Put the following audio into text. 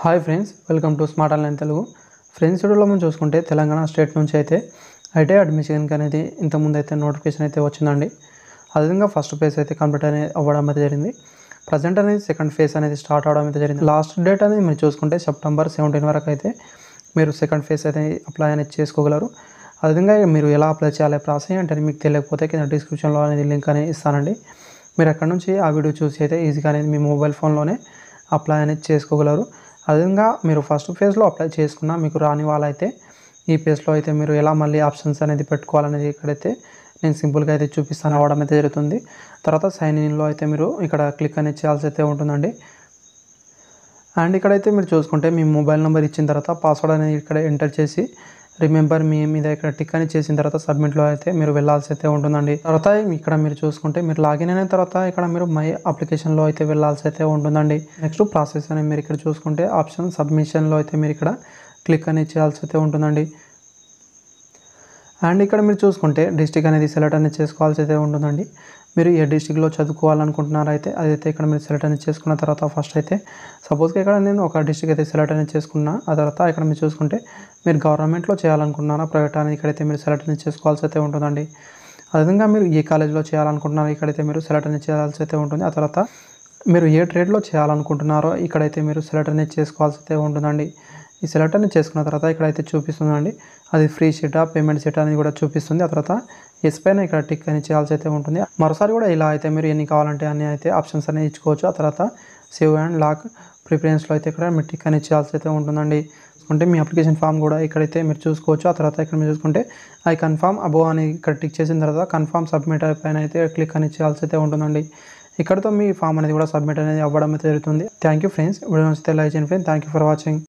Hi friends, welcome to smart online Telugu. Friends, వీడియోలో మనం చూసుకుంటే తెలంగాణ స్టేట్ నుంచి అయితే ఐటీఐ అడ్మిషన్కి అనేది ఇంతకుముందు అయితే నోటిఫికేషన్ అయితే వచ్చిందండి. అదేవిధంగా ఫస్ట్ ఫేజ్ అయితే కంప్లీట్ అనేది అవ్వడం అయితే జరిగింది. ప్రజెంట్ అనేది సెకండ్ ఫేజ్ అనేది స్టార్ట్ అవడం అయితే జరిగింది. లాస్ట్ డేట్ అనేది మీరు చూసుకుంటే సెప్టెంబర్ 17 వరకు అయితే మీరు సెకండ్ ఫేజ్ అయితే అప్లై అనేది చేసుకోగలరు. అదేవిధంగా మీరు ఎలా అప్లై చేయాలి ప్రాసెస్ అంటే మీకు తెలియకపోతే కింద డిస్క్రిప్షన్లో అనేది లింక్ అనేది ఇస్తానండి. మీరు అక్కడ నుంచి ఆ వీడియో చూసి అయితే ఈజీగా అనేది మీ మొబైల్ ఫోన్లోనే అప్లై అనేది చేసుకోగలరు. అదేవిధంగా మీరు ఫస్ట్ ఫేజ్లో అప్లై చేసుకున్న మీకు రాని వాళ్ళైతే ఈ ఫేజ్లో అయితే మీరు ఎలా మళ్ళీ ఆప్షన్స్ అనేది పెట్టుకోవాలనేది ఇక్కడైతే నేను సింపుల్గా అయితే చూపిస్తాను అవడం అయితే జరుగుతుంది. తర్వాత సైన్ ఇన్లో అయితే మీరు ఇక్కడ క్లిక్ అనేది చేయాల్సి అయితే ఉంటుందండి. అండ్ ఇక్కడైతే మీరు చూసుకుంటే మీ మొబైల్ నెంబర్ ఇచ్చిన తర్వాత పాస్వర్డ్ అనేది ఇక్కడ ఎంటర్ చేసి రిమెంబర్ మీ మీద ఇక్కడ టిక్ అని చేసిన తర్వాత సబ్మిట్లో అయితే మీరు వెళ్ళాల్సి అయితే ఉంటుందండి. తర్వాత ఇక్కడ మీరు చూసుకుంటే మీరు లాగిన్ అయిన తర్వాత ఇక్కడ మీరు మై అప్లికేషన్లో అయితే వెళ్ళాల్సి అయితే ఉంటుందండి. నెక్స్ట్ ప్రాసెస్ అనేది మీరు ఇక్కడ చూసుకుంటే ఆప్షన్ సబ్మిషన్లో అయితే మీరు ఇక్కడ క్లిక్ అనేది చేయాల్సి అయితే ఉంటుందండి. అండ్ ఇక్కడ మీరు చూసుకుంటే డిస్టిక్ అనేది సెలెక్ట్ అనేది చేసుకోవాల్సి అయితే ఉంటుందండి. మీరు ఏ డిస్టిక్లో చదువుకోవాలనుకుంటున్నారో అయితే అదైతే ఇక్కడ మీరు సెలెక్ట్ అనేది చేసుకున్న తర్వాత ఫస్ట్ అయితే సపోజ్గా ఇక్కడ నేను ఒక డిస్టిక్ అయితే సెలెక్ట్ అనేది చేసుకున్నా. ఆ తర్వాత ఇక్కడ మీరు చూసుకుంటే మీరు గవర్నమెంట్లో చేయాలనుకుంటున్నారా ప్రైవేట్ అనేది ఇక్కడైతే మీరు సెలెక్ట్ అనేది చేసుకోవాల్సి అయితే ఉంటుందండి. అదేవిధంగా మీరు ఏ కాలేజ్లో చేయాలనుకుంటున్నారో ఇక్కడైతే మీరు సెలెక్ట్ అనేది చేయాల్సి అయితే ఉంటుంది. ఆ తర్వాత మీరు ఏ ట్రేడ్లో చేయాలనుకుంటున్నారో ఇక్కడైతే మీరు సెలెక్ట్ అనేది చేసుకోవాల్సి అయితే ఉంటుందండి. ఈ సెలెక్ట్ అనేది చేసుకున్న తర్వాత ఇక్కడైతే చూపిస్తుందండి అది ఫ్రీ షీటా పేమెంట్ షీటా అనేది కూడా చూపిస్తుంది. ఆ తర్వాత ఎస్ పైన ఇక్కడ టిక్ అని చేయాల్సి అయితే ఉంటుంది. మరోసారి కూడా ఇలా అయితే మీరు ఎన్ని కావాలంటే అన్ని అయితే ఆప్షన్స్ అనేది ఇచ్చుకోవచ్చు. ఆ తర్వాత సేవ్ అండ్ లాక్ ప్రిఫరెన్స్లో అయితే ఇక్కడ మీరు టిక్ అని చేయాల్సి అయితే ఉంటుందండి. చూసుకుంటే మీ అప్లికేషన్ ఫామ్ కూడా ఇక్కడైతే మీరు చూసుకోవచ్చు. ఆ తర్వాత ఇక్కడ మీరు చూసుకుంటే ఐ కన్ఫర్మ్ అబోవ్ అని ఇక్కడ టిక్ చేసిన తర్వాత కన్ఫర్మ్ సబ్మిట్ పైన అయితే క్లిక్ అని చేయాల్సి అయితే ఉంటుందండి. ఇక్కడతో మీ ఫామ్ అనేది కూడా సబ్మిట్ అనేది అవ్వడం అయితే జరుగుతుంది. Thank you friends. వీడియో నచ్చితే లైక్ చేయండి friends. Thank you for watching.